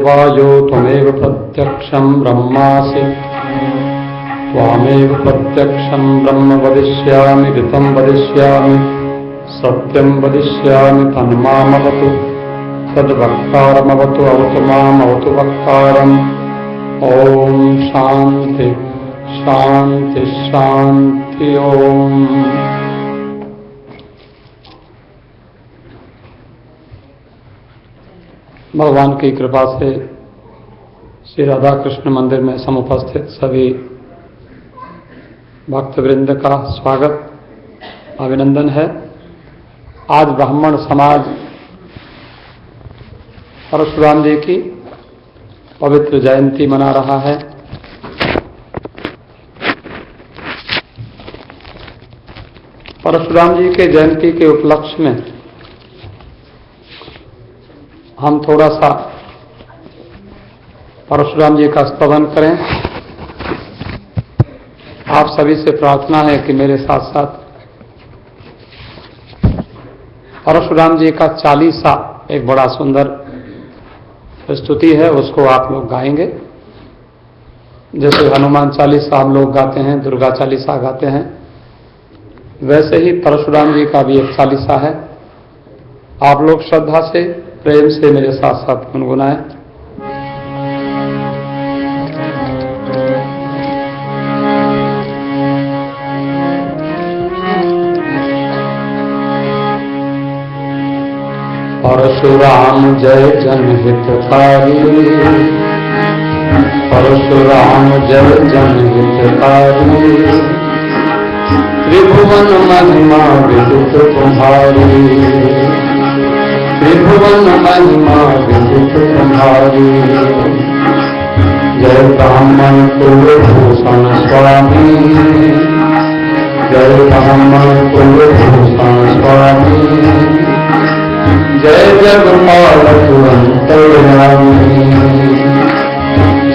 वायो त्वमेव प्रत्यक्षं ब्रह्मासि त्वामेव प्रत्यक्षं ब्रह्म वदिष्यामि ऋतं वदिष्यामि सत्यं वदिष्यामि तन्मामवतु तद्वक्तारमवतु अवतु माम् अवतु वक्तारम्। ओम शांति शांति शांति। ओम भगवान की कृपा से श्री राधा कृष्ण मंदिर में समुपस्थित सभी भक्तवृंद का स्वागत अभिनंदन है। आज ब्राह्मण समाज परशुराम जी की पवित्र जयंती मना रहा है। परशुराम जी के जयंती के उपलक्ष्य में हम थोड़ा सा परशुराम जी का स्तवन करें। आप सभी से प्रार्थना है कि मेरे साथ साथ परशुराम जी का चालीसा एक बड़ा सुंदर स्तुति है, उसको आप लोग गाएंगे। जैसे हनुमान चालीसा हम लोग गाते हैं, दुर्गा चालीसा गाते हैं, वैसे ही परशुराम जी का भी एक चालीसा है। आप लोग श्रद्धा से प्रेम से मेरे साथ साथ गुनगुनाएं। परशुराम जय जनहितकारी, परशुराम जय जनहितकारी, त्रिभुवन महिमा विदित तुम्हारी, त्रिभुवन महिमा विदित तुम्हारी। जय ब्राह्मण कुलभूषण स्वामी, जय ब्राह्मण कुलभूषण स्वामी, जय जगपालक अंतर्यामी,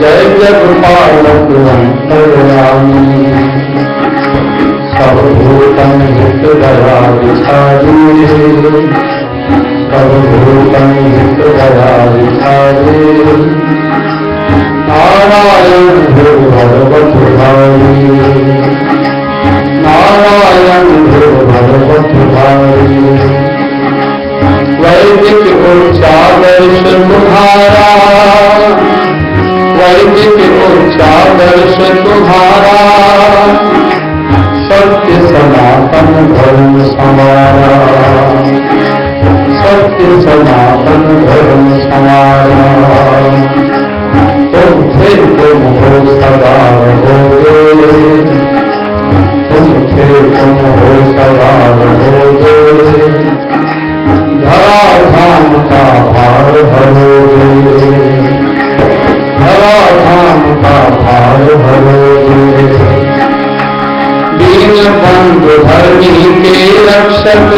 जय जगपालक अंतर्यामी। सर्वभूतन हित दया विचारी, सर्वभूतन हित दया विचारी। नारायण भो भगवत भाई, नारायण भो भगवत भाई। वैदिक उच्चादर्श तुम्हारा, वैदिक उच्चादर्श तुम्हारा, सत्य सनातन धर्म समारा, सत्य सनातन धर्म समारा। तुम थे तुम हो सदा रहोगे, तुम थे तुम हो सदा रहोगे। धराधाम का भार भरोगे, धराधाम का भार भरोगे। दीन बंधु धरणी के रक्षक,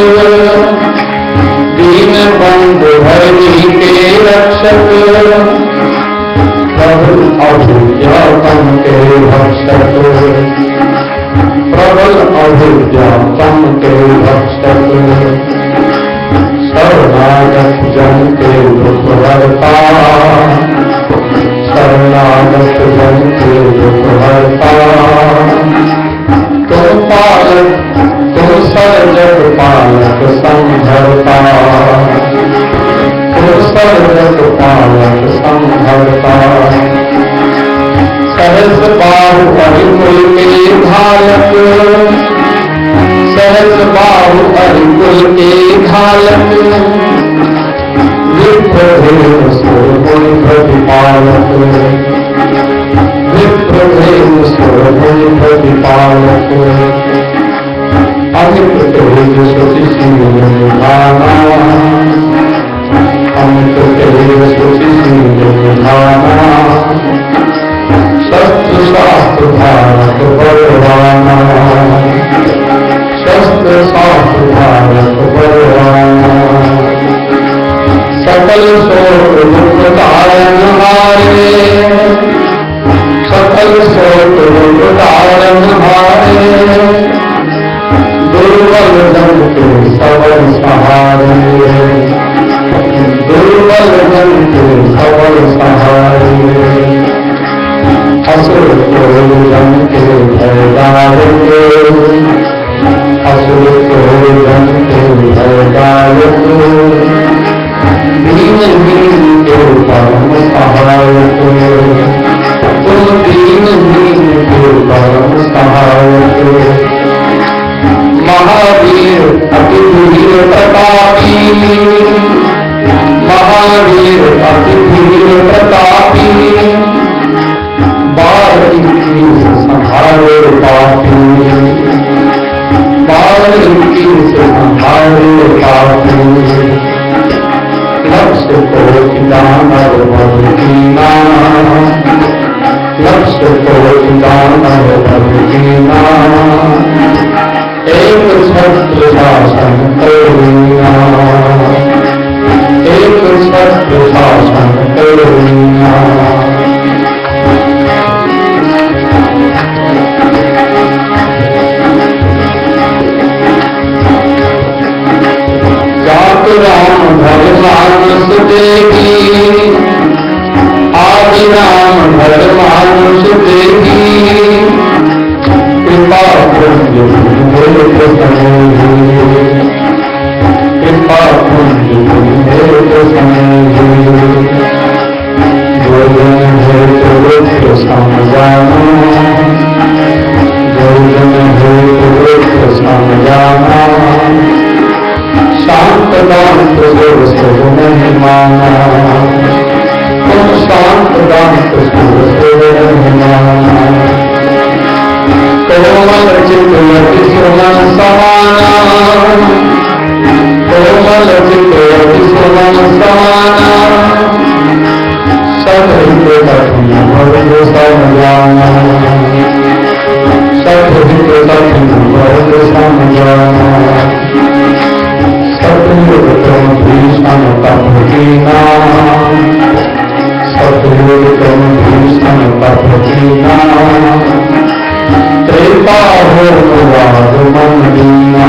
दीन बंधु धरणी के रक्षक। प्रबल अविद्या तम के भक्षक, प्रबल अविद्या तम के भक्षक। शरणागत जन के दुख हरता, शरणागत जन के दुख हरता। तुम पालक तुम सर्वजग पालक संभरता, तुम सर्वजग पालक संभरता। सहस बाहु अरिकुल के घालक, सहस बाहु अरिकुल के घालक। विप्र सुर जन के भयदार के, असुर जन के भयदार के, दीन दीन के परम सहायक, तुम दीन दीन के परम सहायक। महावीर अति वीर प्रतापी, महावीर अति वीर प्रतापी, बारिकी संहारे पापी, बारिकी संहारे पापी। लक्ष्य को दानव मधुकीना, लक्ष्य को दानव मधुकीना, एक छत्र शासन करुणा, एक छत्र शासन करुणा। जात राम भगवान सुदेवी, आदि राम भगवान सुदेवी, कृपा पुण्य कृपा पुण्य भोजन है तो रुद्र समझाना, भोजन है तो रुद्र समझाना, शांत दांत सुर नहीं माना, तुम शांत दांत सुर नहीं माना। कोमल चित्त अति सुमन समाना, कोमल चित्त अति सुमन समाना, सतहित कठिन मर्द समझाना, सतहित कठिन मर्द समझाना। सतयुग तुम भीषण तप कीना, सतयुग तुम भीषण तप कीना, त्रेता हो मुराद मन दीना,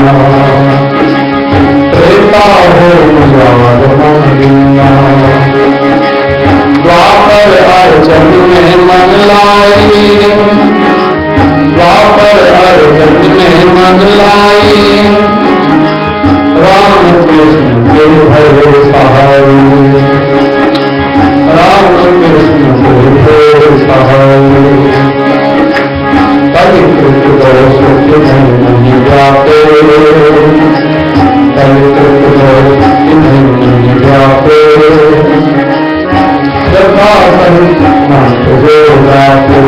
त्रेता हो मुराद मन दीना। द्वापर अर्चन में मन लाई, द्वापर अर्चन में मन लाई, राम कृष्ण के भय सहाय, राम कृष्ण के भय सहाय। कलिकृत दोष नहीं जाते, कलिकृत दोष नहीं जाते, श्रद्धा सहित मंत्र जो गाते,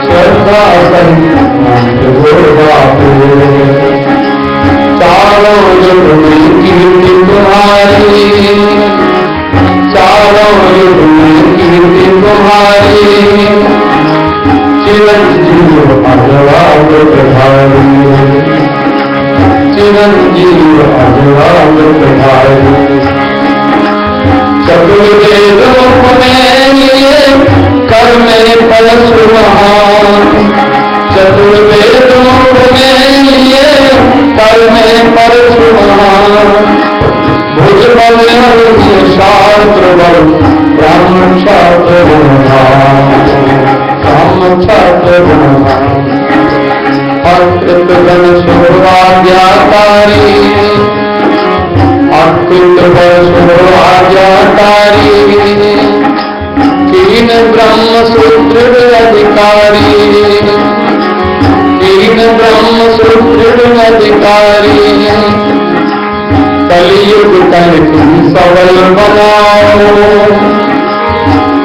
श्रद्धा सहित मंत्र जो गाते। चारों युग में कीर्ति तुम्हारी, चारों युग में कीर्ति तुम्हारी, चिरंजीव अजवाल प्रधारी, चिरंजीव अजवाल प्रधारी। चतुर्वेदों में ये कर में परशुराम, चतुर्वेदों में ये कर में परशुराम। भुज बल शास्त्र बल ब्राह्मण शास्त्र ब्राह्मण शास्त्र अर्पित गण शुभाज्ञाकारी, अर्पित गण शुभाज्ञाकारी, कीन ब्रह्म सुदृढ़ अधिकारी, कीन ब्रह्म सुदृढ़ अधिकारी। कलियुग कलियुग सबल बनाओ,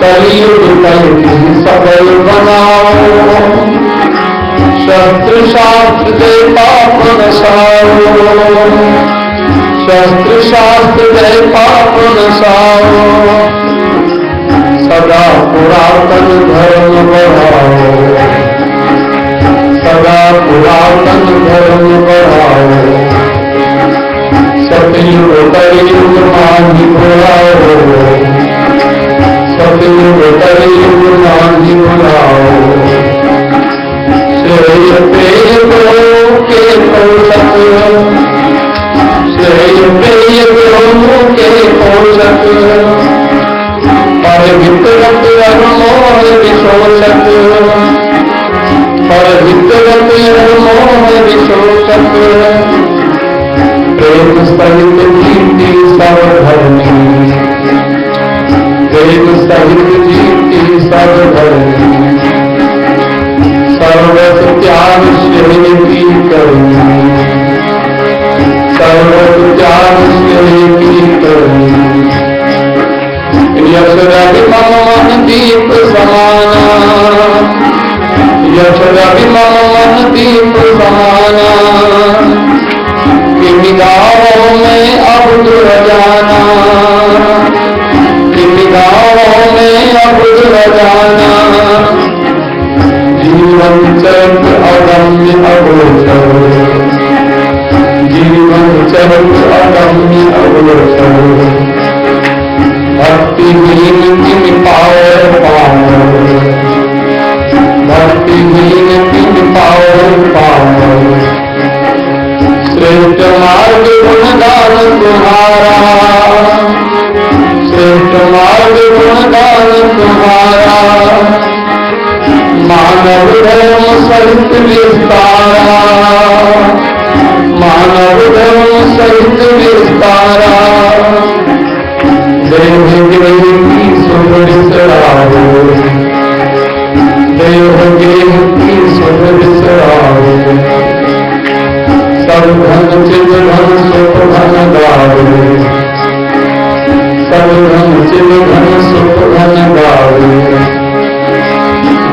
कलियुग कलियुग सबल बनाओ। शस्त्र शास्त्र दे पाप नसाओ, शस्त्र शास्त्र दे पाप नसाओ। सदा पुरातन धर्म बढ़ाओ, सदा पुरातन धर्म बढ़ाओ। सतयुग कलियुग मांझी बुलाओ, सतयुग कलियुग मांझी बुलाओ। श्रेय प्रेय गुरु के पोषक, श्रेय प्रेय गुरु के पोषक। हितरत अनमोल विशोषक, पर हितरत अनमोल विशोषक, प्रेम सहित जीती सब धर्मी, प्रेम सहित जीती सब धर्मी, सर्वस त्याग श्रेय की करनी, सर्वस त्याग श्रेय की करनी। यश रवि मम मन दीप समाना, यश रवि मम मन दीप समाना, किमि गाँवों में अब दूर जाना, किमि गाँवों में अब दूर जाना, जीवन चरित्र अगम्य अगोचर, जीवन चरित्र अगम्य अगोचर, भक्तिहीन किमि पावै पावै, भक्तिहीन किमि पावै पावै, श्रेष्ठ मार्ग गुणगान तुम्हारा, श्रेष्ठ मार्ग गुणगान तुम्हारा, मानव धर्म सहित विस्तारा, मानव धर्म सहित विस्तारा, देह गेह की सुध बिसराओ, देह गेह की सुध बिसराओ, सब धन चित धन सुख धन गावे, सब धन चित धन सुख धन गावे,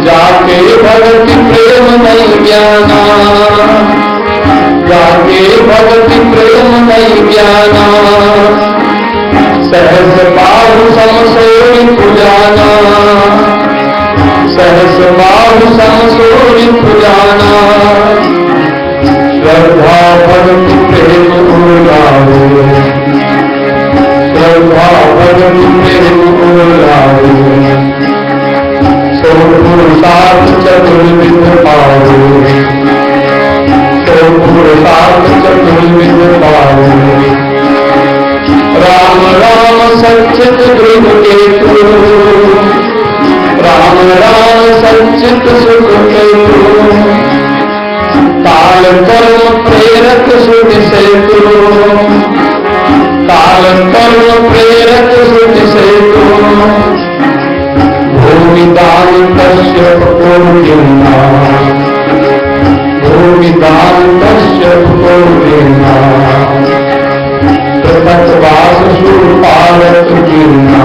जाके भक्ति प्रेम नहीं ज्ञाना, जाके भक्ति प्रेम नहीं ज्ञाना, सहस बाहु समसोई पुजाना, सहस बाहु समसोई पुजाना, श्रद्धा भक्ति प्रेम उड़ावे, श्रद्धा भक्ति प्रेम उड़ावे, सो पुरुषार्थ चतुर्विध पावे, सो पुरुषार्थ चतुर्विध पावे, राम राम सच्चित ध्रुव केतु, राम राम सच्चित सुख केतु, काल कर्म प्रेरक सुख सेतु, काल कर्म प्रेरक सुख सेतु, भूमि दान कश्यप को गिरना, भूमि दान कश्यप को गिरना, पृथकवास सुरपालक गिरना,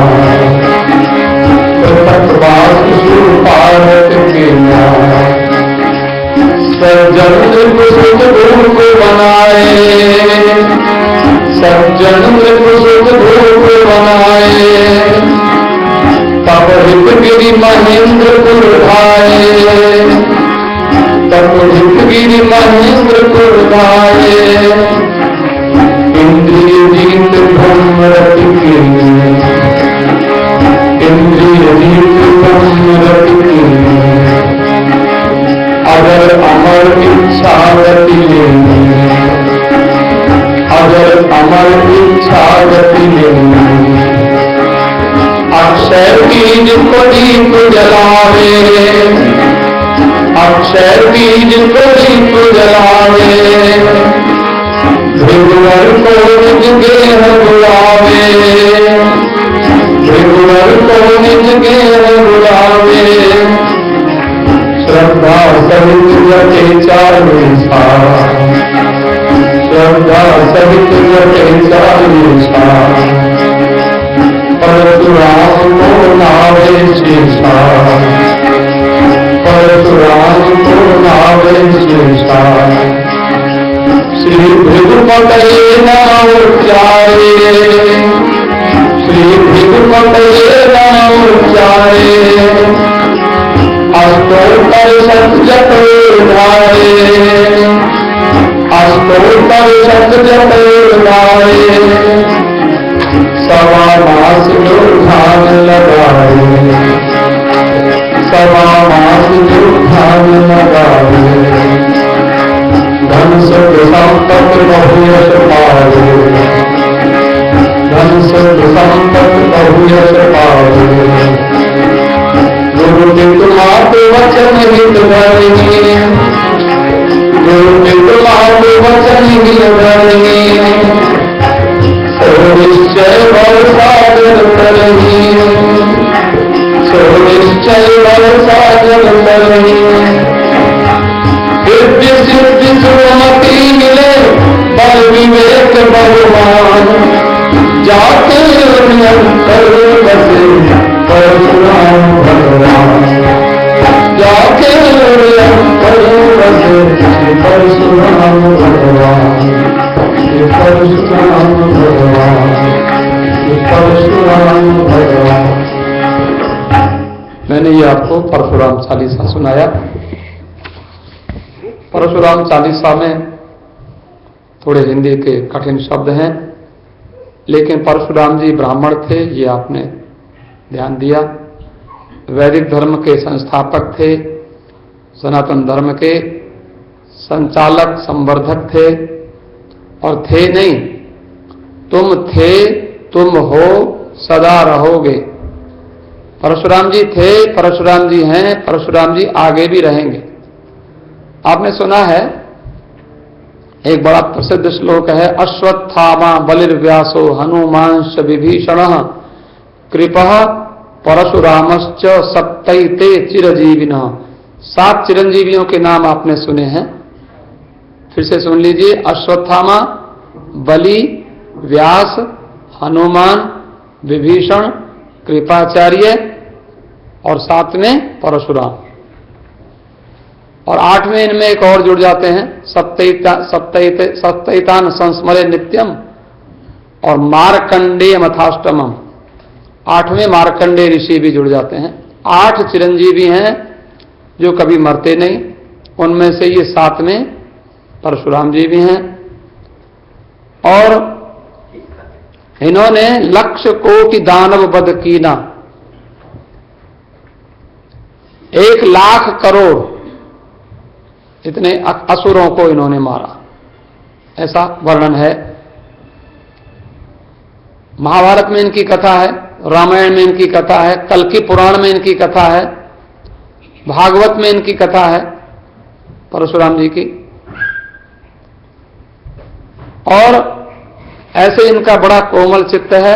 पृथकवास सुरपालक गिरना, सज्जन सुख रूप बनाए, सज्जन सुख रूप बनाए, तब हित गिरि महेंद्र पुर भाए, तब हित गिरि महेंद्र पुर भाए, इंद्रिय जीत ब्रह्म रति कीन्ही, इंद्रिय जीत ब्रह्म रति कीन्ही, अगर अमर इच्छा गति लेनी, अगर अमर इच्छा गति लेनी, अक्षय बीज को दीप जलावे, अक्षय बीज को दीप जलावे, भृगुवर को निज गेह बुलावे, भृगुवर को निज गेह बुलावे, श्रद्धा सहित जटे चालीसा, श्रद्धा सहित जटे चालीसा, परशुराम को नावे शेषा, परशुराम को नावे शेषा, श्री भृगुपतये नाम उच्चारे, श्री भृगुपतये नाम उच्चारे, अष्टोत्तर शत जपोधारे, अष्टोत्तर शत जपोधारे, सवा मास जो ध्यान लगाए, सवा मास जो ध्यान लगाए, धन सुख संपत्ति बहु यश पावे, धन सुख संपत्ति बहु यश पावे, तुम्हारे वचन हित धरनी, तुम्हारे वचन हित धरनी, सो निश्चय वर्षा जल तरही, सो निश्चय वर्षा जल तरही। सिद्धि सिद्धि सुमति मिले, बल विवेक भगवान, जाके निरंतर बसे परशुराम भगवान, जाके निरंतर बसे परशुराम भगवान, परशुराम भगवान, परशुराम भगवान। मैंने ये आपको परशुराम चालीसा सुनाया। परशुराम चालीसा में थोड़े हिंदी के कठिन शब्द हैं, लेकिन परशुराम जी ब्राह्मण थे, ये आपने ध्यान दिया। वैदिक धर्म के संस्थापक थे, सनातन धर्म के संचालक संवर्धक थे, और थे नहीं, तुम थे, तुम हो, सदा रहोगे। परशुराम जी थे, परशुराम जी हैं, परशुराम जी आगे भी रहेंगे। आपने सुना है एक बड़ा प्रसिद्ध श्लोक है, अश्वत्थामा बलिर्व्यासो हनुमांश्च विभीषणः कृपः परशुरामश्च सप्तैते चिरजीविनः। 7 चिरंजीवियों के नाम आपने सुने हैं, फिर से सुन लीजिए। अश्वत्थामा, बलि, व्यास, हनुमान, विभीषण, कृपाचार्य और 7 में परशुराम। और 8वें इनमें एक और जुड़ जाते हैं, सप्तैतान संस्मरे नित्यम और मार्कंडेय मथाष्टमम। 8वें मार्कंडेय ऋषि भी जुड़ जाते हैं। 8 चिरंजीवी हैं जो कभी मरते नहीं, उनमें से ये 7वें परशुराम जी भी हैं। और इन्होंने लक्ष्य कोटि दानव वध कीना, 1,00,000 करोड़ इतने असुरों को इन्होंने मारा, ऐसा वर्णन है। महाभारत में इनकी कथा है, रामायण में इनकी कथा है, कल्कि पुराण में इनकी कथा है, भागवत में इनकी कथा है परशुराम जी की। और ऐसे इनका बड़ा कोमल चित्त है।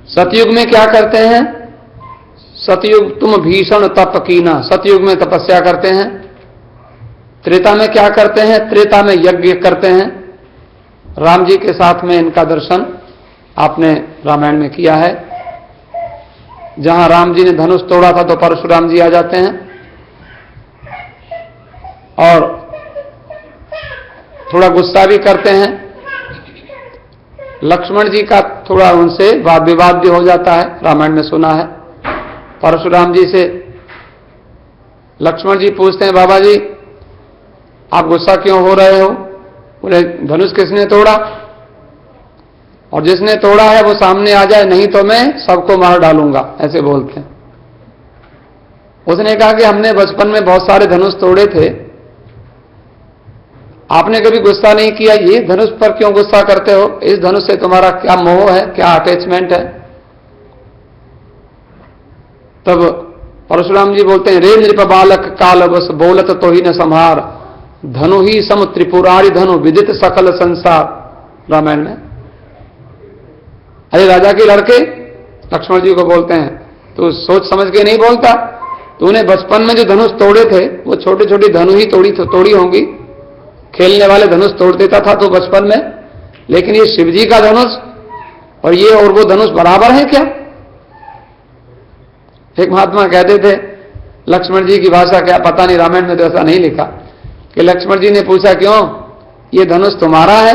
सतयुग में क्या करते हैं? सतयुग तुम भीषण तप कीना, सतयुग में तपस्या करते हैं। त्रेता में क्या करते हैं? त्रेता में यज्ञ करते हैं। राम जी के साथ में इनका दर्शन आपने रामायण में किया है। जहां राम जी ने धनुष तोड़ा था तो परशुराम जी आ जाते हैं और थोड़ा गुस्सा भी करते हैं। लक्ष्मण जी का थोड़ा उनसे वाद विवाद भी हो जाता है, रामायण में सुना है। परशुराम जी से लक्ष्मण जी पूछते हैं, बाबा जी आप गुस्सा क्यों हो रहे हो? बोले धनुष किसने तोड़ा? और जिसने तोड़ा है वो सामने आ जाए, नहीं तो मैं सबको मार डालूंगा, ऐसे बोलते हैं। उसने कहा कि हमने बचपन में बहुत सारे धनुष तोड़े थे, आपने कभी गुस्सा नहीं किया, ये धनुष पर क्यों गुस्सा करते हो? इस धनुष से तुम्हारा क्या मोह है, क्या अटैचमेंट है? तब परशुराम जी बोलते हैं, रे नृप बालक काल बस बोलत तो ही न संहार, धनु ही सम त्रिपुरारी धनु विदित सकल संसार। रामायण में अरे राजा के लड़के लक्ष्मण जी को बोलते हैं, तो सोच समझ के नहीं बोलता? तूने बचपन में जो धनुष तोड़े थे वो छोटी छोटी धनु ही तोड़ी होंगी, खेलने वाले धनुष तोड़ देता था तो बचपन में, लेकिन ये शिव जी का धनुष और ये और वो धनुष बराबर है क्या? एक महात्मा कहते थे, लक्ष्मण जी की भाषा क्या पता नहीं, रामायण में तो ऐसा नहीं लिखा, कि लक्ष्मण जी ने पूछा क्यों ये धनुष तुम्हारा है?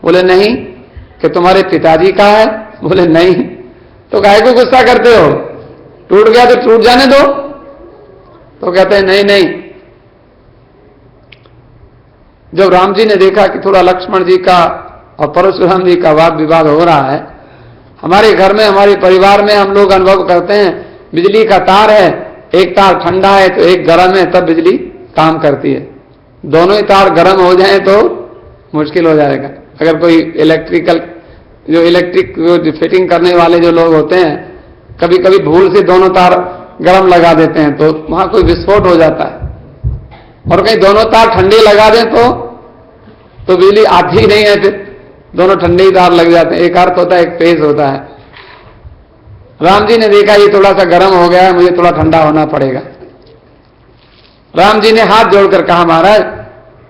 बोले नहीं। कि तुम्हारे पिताजी का है? बोले नहीं। तो काहे को गुस्सा करते हो? टूट गया तो टूट जाने दो। तो कहते हैं नहीं नहीं। जब राम जी ने देखा कि थोड़ा लक्ष्मण जी का और परशुराम जी का वाद विवाद हो रहा है, हमारे घर में हमारे परिवार में हम लोग अनुभव करते हैं, बिजली का तार है, एक तार ठंडा है तो एक गर्म है, तब बिजली काम करती है। दोनों ही तार गर्म हो जाएं तो मुश्किल हो जाएगा। अगर कोई इलेक्ट्रिक जो फिटिंग करने वाले जो लोग होते हैं, कभी कभी भूल से दोनों तार गर्म लगा देते हैं तो वहां कोई विस्फोट हो जाता है, और कहीं दोनों तार ठंडे लगा दें तो बिजली आती ही नहीं है, फिर दोनों ठंडे ही तार लग जाते हैं। एक अर्थ होता है, एक फेज होता है। राम जी ने देखा ये थोड़ा सा गर्म हो गया है, मुझे थोड़ा ठंडा होना पड़ेगा। राम जी ने हाथ जोड़कर कहा, महाराज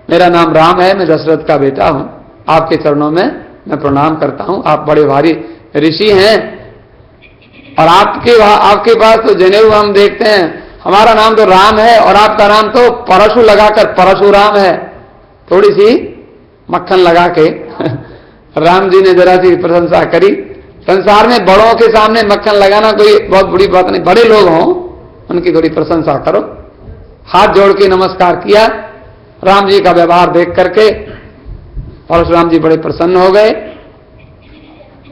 मेरा नाम राम है, मैं दशरथ का बेटा हूं, आपके चरणों में मैं प्रणाम करता हूं। आप बड़े भारी ऋषि हैं और आपके पास तो जनेऊ हम देखते हैं, हमारा नाम तो राम है और आपका नाम तो परशु लगाकर परशुराम है, थोड़ी सी मक्खन लगा के राम जी ने जरा सी प्रशंसा करी। संसार में बड़ों के सामने मक्खन लगाना कोई बहुत बड़ी बात नहीं, बड़े लोग हों उनकी थोड़ी प्रशंसा करो। हाथ जोड़ के नमस्कार किया। राम जी का व्यवहार देख करके परशुराम जी बड़े प्रसन्न हो गए।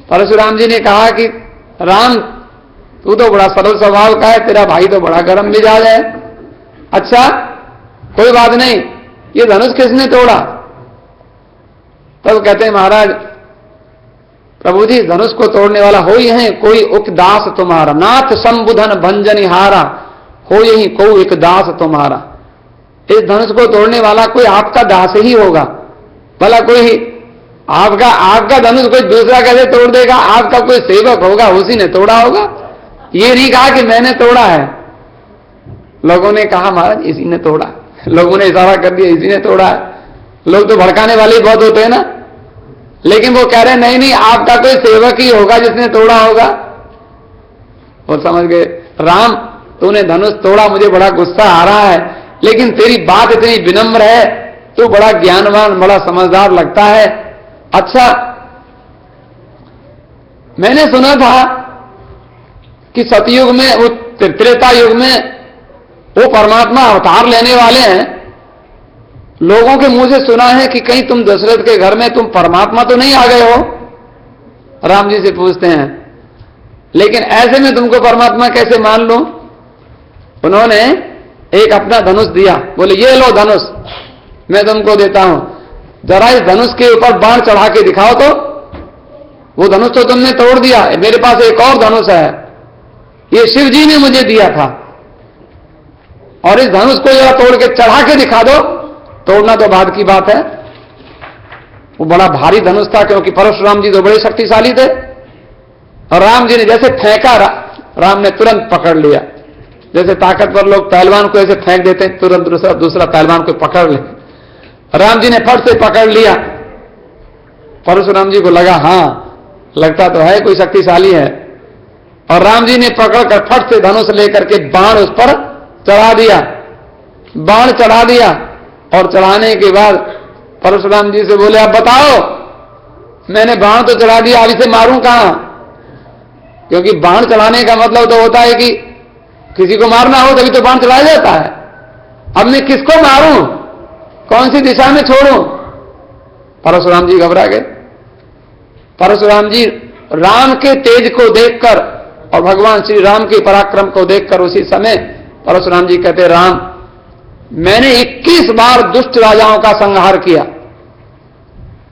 परशुराम जी ने कहा कि राम तू तो बड़ा सरल स्वभाव का है, तेरा भाई तो बड़ा गर्म मिजाज है। अच्छा कोई बात नहीं, ये धनुष किसने तोड़ा? तब कहते हैं, महाराज प्रभु जी धनुष को तोड़ने वाला हो ही है कोई उक दास तुम्हारा, नाथ संबुधन भंजनिहारा, हो यही को एक दास तुम्हारा। इस धनुष को तोड़ने वाला कोई आपका दास ही होगा, भला कोई आपका धनुष कोई दूसरा कैसे तोड़ देगा? आपका कोई सेवक होगा, उसी ने तोड़ा होगा। ये नहीं कहा कि मैंने तोड़ा है। लोगों ने कहा महाराज इसी ने तोड़ा, लोगों ने इशारा कर दिया इसी ने तोड़ा है। लोग तो भड़काने वाले ही बहुत होते हैं ना, लेकिन वो कह रहे नहीं नहीं आपका कोई सेवक ही होगा जिसने तोड़ा होगा। और समझ गए, राम तूने धनुष तोड़ा, मुझे बड़ा गुस्सा आ रहा है, लेकिन तेरी बात इतनी विनम्र है, तू बड़ा ज्ञानवान बड़ा समझदार लगता है। अच्छा मैंने सुना था कि सतयुग में, वो त्रेता युग में वो परमात्मा अवतार लेने वाले हैं। लोगों के मुंह से सुना है कि कहीं तुम दशरथ के घर में तुम परमात्मा तो नहीं आ गए हो? राम जी से पूछते हैं, लेकिन ऐसे में तुमको परमात्मा कैसे मान लूं? उन्होंने एक अपना धनुष दिया, बोले ये लो धनुष मैं तुमको देता हूं, जरा इस धनुष के ऊपर बाण चढ़ा के दिखाओ। तो वो धनुष तो तुमने तोड़ दिया, मेरे पास एक और धनुष है, ये शिव जी ने मुझे दिया था, और इस धनुष को जरा तोड़ के चढ़ा के दिखा दो। तोड़ना तो बाद की बात है, वो बड़ा भारी धनुष था, क्योंकि परशुराम जी तो बड़े शक्तिशाली थे। और राम जी ने जैसे फेंका, राम ने तुरंत पकड़ लिया। जैसे ताकतवर लोग पहलवान को ऐसे फेंक देते हैं, तुरंत दूसरा पहलवान को पकड़ ले। राम जी ने फट से पकड़ लिया। परशुराम जी को लगा हाँ लगता तो है कोई शक्तिशाली है, और राम जी ने पकड़कर फट से धनुष लेकर के बाण उस पर चढ़ा दिया। बाण चढ़ा दिया और चढ़ाने के बाद परशुराम जी से बोले, अब बताओ मैंने बाण तो चढ़ा दिया, अब इसे मारूं कहां? क्योंकि बाण चढ़ाने का मतलब तो होता है कि किसी को मारना हो तभी तो बाण चढ़ाया जाता है। अब मैं किसको मारूं, कौन सी दिशा में छोड़ूं? परशुराम जी घबरा गए। परशुराम जी राम के तेज को देखकर और भगवान श्री राम के पराक्रम को देखकर उसी समय परशुराम जी कहते, राम मैंने 21 बार दुष्ट राजाओं का संहार किया,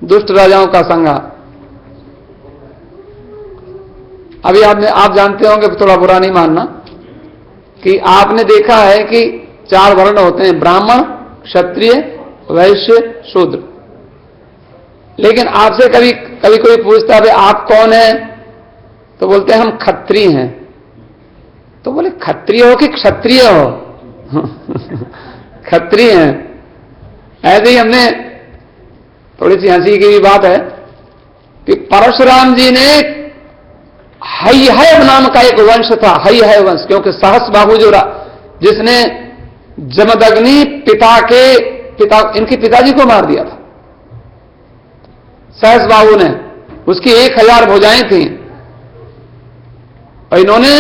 दुष्ट राजाओं का संहार। अभी आप जानते होंगे, थोड़ा बुरा नहीं मानना, कि आपने देखा है कि 4 वर्ण होते हैं, ब्राह्मण, क्षत्रिय, वैश्य, शूद्र। लेकिन आपसे कभी कभी कोई पूछता है आप कौन है, तो बोलते हैं हम क्षत्रिय हैं। तो बोले क्षत्रिय हो कि क्षत्रिय हो? क्षत्रिय हैं। ऐसे ही हमने, थोड़ी सी हंसी की भी बात है कि परशुराम जी ने हयहय नाम का एक वंश था, हयहय वंश, क्योंकि सहस्रबाहु जो जिसने जमदग्नि इनके पिताजी को मार दिया था, सहस्रबाहु ने, उसकी 1000 भुजाएं थी, और इन्होंने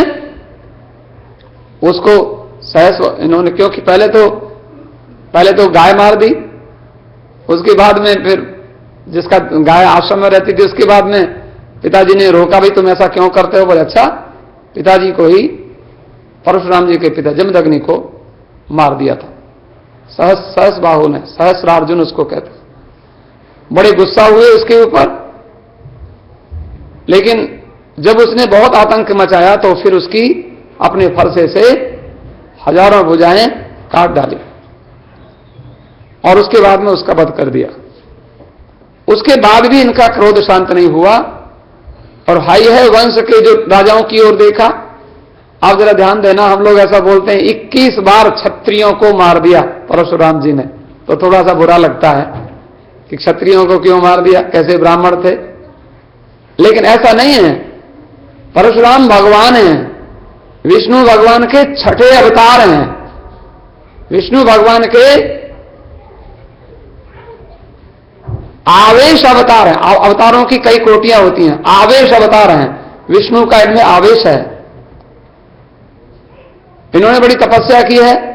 उसको इन्होंने क्योंकि पहले तो गाय मार दी, उसके बाद में फिर जिसका गाय आश्रम में रहती थी, उसके बाद में पिताजी ने रोका, भाई तुम ऐसा क्यों करते हो? बोले अच्छा, पिताजी को ही, परशुराम जी के पिता जमदग्नि को मार दिया था सहस्रबाहु ने, सहस्रार्जुन उसको कहते। बड़े गुस्सा हुए उसके ऊपर, लेकिन जब उसने बहुत आतंक मचाया तो फिर उसकी अपने फरसे से हजारों भुजाएं काट डाली और उसके बाद में उसका वध कर दिया। उसके बाद भी इनका क्रोध शांत नहीं हुआ और हाई है वंश के जो राजाओं की ओर देखा। आप जरा ध्यान देना, हम लोग ऐसा बोलते हैं 21 बार क्षत्रियों को मार दिया परशुराम जी ने, तो थोड़ा सा बुरा लगता है कि क्षत्रियों को क्यों मार दिया, कैसे ब्राह्मण थे। लेकिन ऐसा नहीं है, परशुराम भगवान हैं, विष्णु भगवान के छठे अवतार हैं। विष्णु भगवान के आवेश अवतार हैं। अवतारों की कई कोटियां होती हैं, आवेश अवतार हैं। विष्णु का इनमें आवेश है। इन्होंने बड़ी तपस्या की है।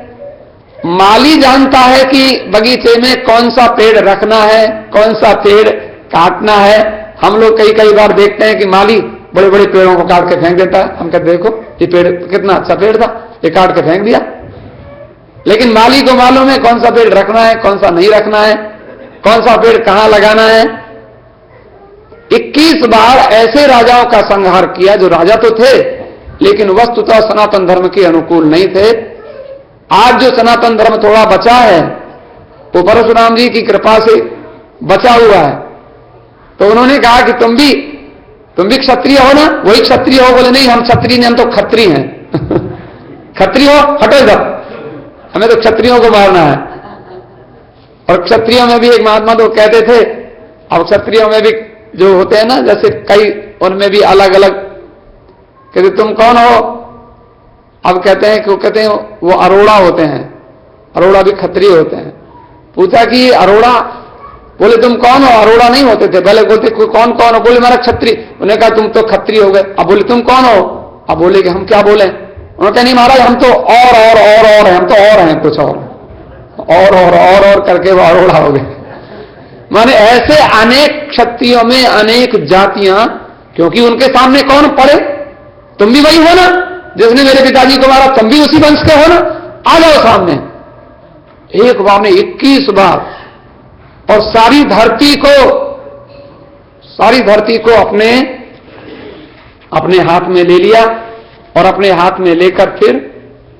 माली जानता है कि बगीचे में कौन सा पेड़ रखना है, कौन सा पेड़ काटना है। हम लोग कई बार देखते हैं कि माली बड़े बड़े पेड़ों को काट के फेंक देता है। हम कहते देखो ये पेड़ कितना अच्छा पेड़ था, ये काट के फेंक दिया। लेकिन माली को मालूम है कौन सा पेड़ रखना है, कौन सा नहीं रखना है, कौन सा पेड़ कहां लगाना है। 21 बार ऐसे राजाओं का संहार किया जो राजा तो थे लेकिन वस्तुतः सनातन धर्म के अनुकूल नहीं थे। आज जो सनातन धर्म थोड़ा बचा है वो परशुराम जी की कृपा से बचा हुआ है। तो उन्होंने कहा कि तुम भी क्षत्रिय हो ना, वही क्षत्रिय हो। बोले नहीं, हम क्षत्रिय नहीं, हम तो खत्री हैं। खत्री हो, हटो इधर, हमें तो क्षत्रियों को मारना है। और क्षत्रियों में भी एक महात्मा तो कहते थे, अब क्षत्रियों में भी जो होते हैं ना, जैसे कई उनमें भी अलग अलग कहते तुम कौन हो। अब कहते हैं कि वो अरोड़ा होते हैं, अरोड़ा भी क्षत्रिय होते हैं। पूछा कि अरोड़ा, बोले तुम कौन हो। अरोड़ा नहीं होते थे, पहले बोलते कौन कौन हो, बोले मेरा क्षत्रिय। उन्होंने कहा तुम तो क्षत्रिय हो गए। अब बोले तुम कौन हो। अब बोले कि हम क्या बोले। उन्होंने कहा नहीं महाराज, हम तो और हैं, हम तो और हैं, कुछ और करके वो अरोड़ा हो गए। माने ऐसे अनेक क्षत्रियों में अनेक जातियां, क्योंकि उनके सामने कौन पड़े। तुम भी वही हो ना, जिसने मेरे पिताजी को मारा, तुम भी उसी वंश के हो ना, आ जाओ सामने। एक बार ने 21 बार, और सारी धरती को अपने हाथ में ले लिया। और अपने हाथ में लेकर फिर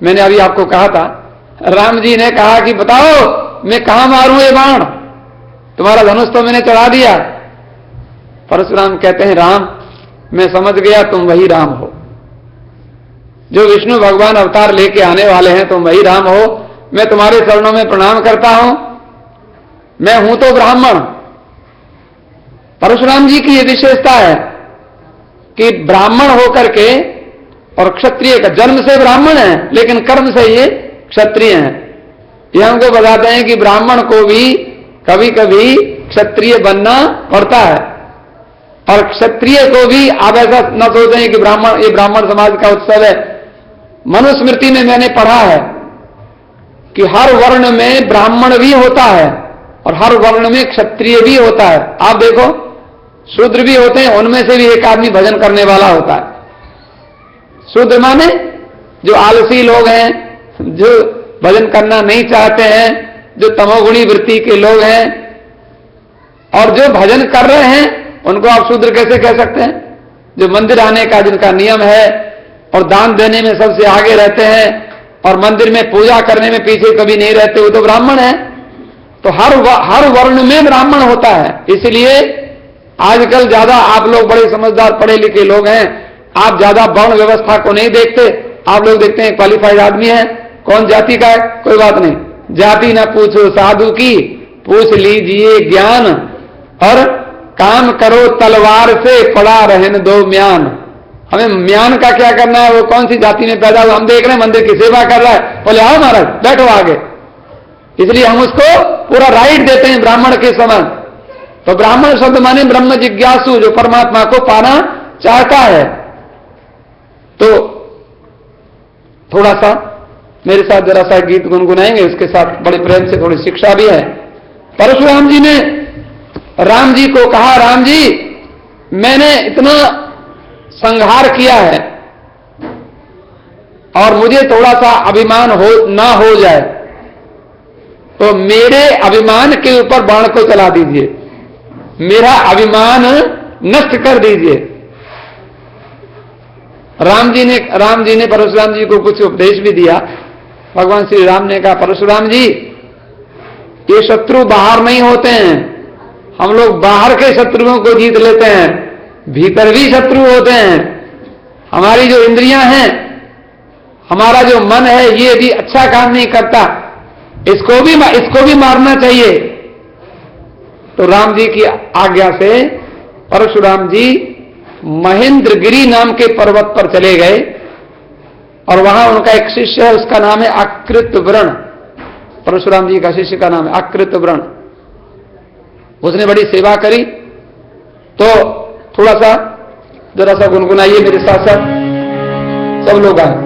मैंने अभी आपको कहा था, राम जी ने कहा कि बताओ मैं कहां मारूं ये बाण, तुम्हारा धनुष तो मैंने चढ़ा दिया। परशुराम कहते हैं राम, मैं समझ गया तुम वही राम हो, जो विष्णु भगवान अवतार लेके आने वाले हैं, तुम वही राम हो। मैं तुम्हारे चरणों में प्रणाम करता हूं। मैं हूं तो ब्राह्मण। परशुराम जी की यह विशेषता है कि ब्राह्मण होकर के, और क्षत्रिय का जन्म से ब्राह्मण है लेकिन कर्म से ये क्षत्रिय हैं। ये हमको बताते हैं कि ब्राह्मण को भी कभी कभी क्षत्रिय बनना पड़ता है। और क्षत्रिय को भी आप ऐसा न सोचते हैं कि ये ब्राह्मण समाज का उत्सव है। मनुस्मृति में मैंने पढ़ा है कि हर वर्ण में ब्राह्मण भी होता है और हर वर्ण में क्षत्रिय भी होता है। आप देखो, शूद्र भी होते हैं, उनमें से भी एक आदमी भजन करने वाला होता है। शूद्र माने जो आलसी लोग हैं, जो भजन करना नहीं चाहते हैं, जो तमोगुणी वृत्ति के लोग हैं, और जो भजन कर रहे हैं उनको आप शूद्र कैसे कह सकते हैं। जो मंदिर आने का जिनका नियम है और दान देने में सबसे आगे रहते हैं और मंदिर में पूजा करने में पीछे कभी नहीं रहते, वो तो ब्राह्मण है। तो हर वर्ण में ब्राह्मण होता है। इसलिए आजकल ज्यादा आप लोग बड़े समझदार पढ़े लिखे लोग हैं, आप ज्यादा वर्ण व्यवस्था को नहीं देखते। आप लोग देखते हैं क्वालिफाइड आदमी है, कौन जाति का है, कोई बात नहीं, जाति ना पूछो साधु की, पूछ लीजिए ज्ञान। और काम करो तलवार से, पड़ा रहने दो म्यान। हमें म्यान का क्या करना है, वो कौन सी जाति में पैदा हुआ। हम देख रहे हैं मंदिर की सेवा कर रहा है, बोले आओ महाराज बैठो आगे, इसलिए हम उसको पूरा राइट देते हैं ब्राह्मण के समान। तो ब्राह्मण शब्द माने ब्रह्म जिज्ञासु, जो परमात्मा को पाना चाहता है। तो थोड़ा सा मेरे साथ जरा सा गीत गुनगुनाएंगे, उसके साथ बड़े प्रेम से थोड़ी शिक्षा भी है। परशुराम जी ने राम जी को कहा, राम जी मैंने इतना संहार किया है और मुझे थोड़ा सा अभिमान ना हो जाए, तो मेरे अभिमान के ऊपर बाण को चला दीजिए, मेरा अभिमान नष्ट कर दीजिए। राम जी ने परशुराम जी को कुछ उपदेश भी दिया। भगवान श्री राम ने कहा, परशुराम जी, ये शत्रु बाहर नहीं होते हैं, हम लोग बाहर के शत्रुओं को जीत लेते हैं, भीतर भी शत्रु होते हैं। हमारी जो इंद्रियां हैं, हमारा जो मन है, ये भी अच्छा काम नहीं करता, इसको भी मारना चाहिए। तो राम जी की आज्ञा से परशुराम जी महेंद्रगिरी नाम के पर्वत पर चले गए और वहां उनका एक शिष्य है, उसका नाम है आकृतव्रण। परशुराम जी का शिष्य का नाम है आकृतव्रण। उसने बड़ी सेवा करी। तो थोड़ा सा जरा सा गुनगुनाइए मेरे साथ साथ, सब लोग आए।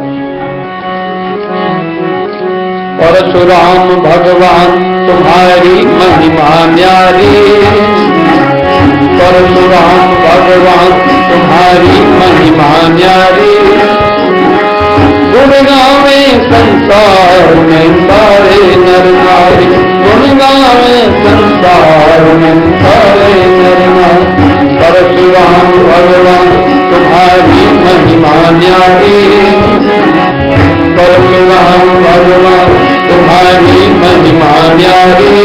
परशुराम भगवान तुम्हारी महिमा न्यारी, परशुराम भगवान तुम्हारी महिमा न्यारी, गुण गावे संसार में सारे नर नारी, गुण गावे संसार में सारे नर नारी। परशुराम भगवान तुम्हारी महिमा न्यारी, परशुराम भगवान तुम्हारी महिमा न्यारी,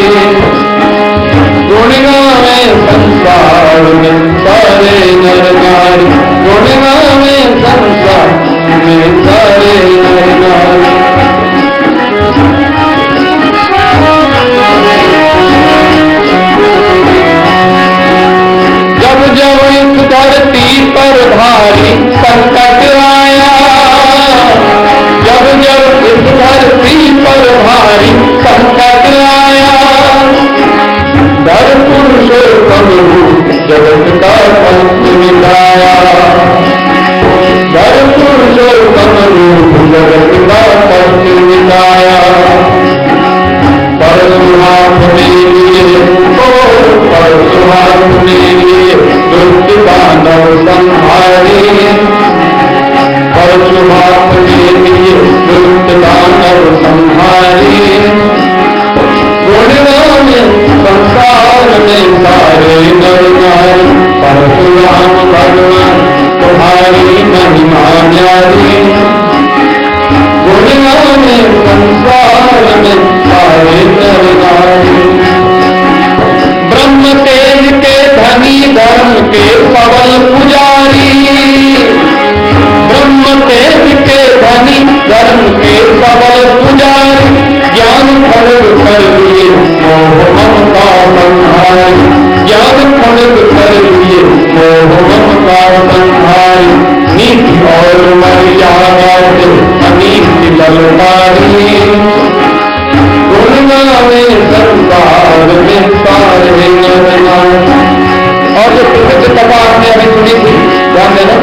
गुण गावे संसार में सारे नर नारी, गुण गावे संसार में सारे नर नारी। जब जब इस धरती पर भारी संकट आया, जब जब इस धरती पर भारी संकट आया, धर पुरुषोत्तम जगत का पंथ मिटाया, धर पुरुषोत्तम जगत का पंथ मिटाया। परशुराम ने लिए परशुराम ने लिए दुष्ट दानव संहारे, परशुराम ने लिए दुष्ट दानव संहारे, गुण गावे संसार में सारे नर नारी। परशुराम भगवान तुम्हारी महिमा न्यारी, गुण गावे संसार में सारे नर नारी। ब्रह्म तेज के धनी धर्म के सबल पुजारी, ब्रह्म तेज के धनी धर्म के सबल पुजारी, ज्ञान खड़ग कर लिए मोह ममता संहारी, ज्ञान खड़ग कर लिए मोह ममता संहारी। नीति और मर्यादा से अनीति ललकारी, गुण गावे संसार में सारे नर नारी। और जो प्रसिद्ध कथा आपने अभी सुनी थी, ध्यान देना।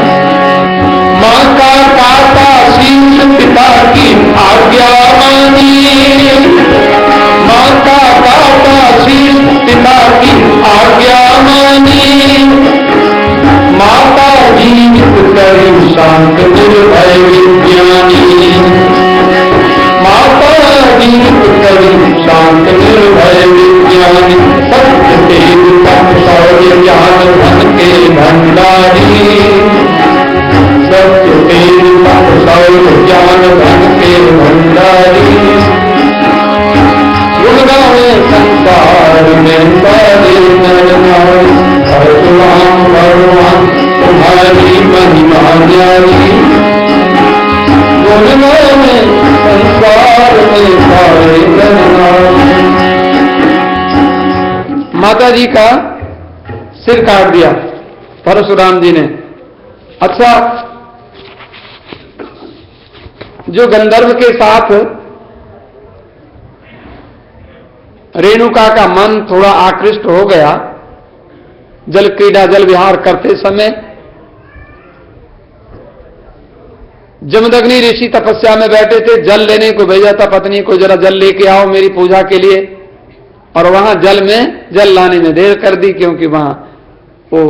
माँ का काटा शीश पिता की आज्ञा मानी, माँ का काटा शीश पिता की आज्ञा मानी, माता जीवित करी शांत निर्भय विज्ञानी, माता जीवित करी शांत निर्भय विज्ञानी। सत्य तेज तप शौर्य ज्ञान धन के भंडारी, सत्य तेज तप शौर्य ज्ञान धन के भंडारी, गुण गावे संसार में सारे नर नारी। परशुराम भगवान तुम्हारी महिमा न्यारी, गुण गावे संसार में सारे नर नारी। माता जी का सिर काट दिया परशुराम जी ने। अच्छा, जो गंधर्व के साथ रेणुका का मन थोड़ा आकृष्ट हो गया, जल क्रीड़ा जल विहार करते समय जमदग्नि ऋषि तपस्या में बैठे थे, जल लेने को भेजा था पत्नी को, जरा जल लेके आओ मेरी पूजा के लिए। और वहां जल लाने में देर कर दी, क्योंकि वहां वो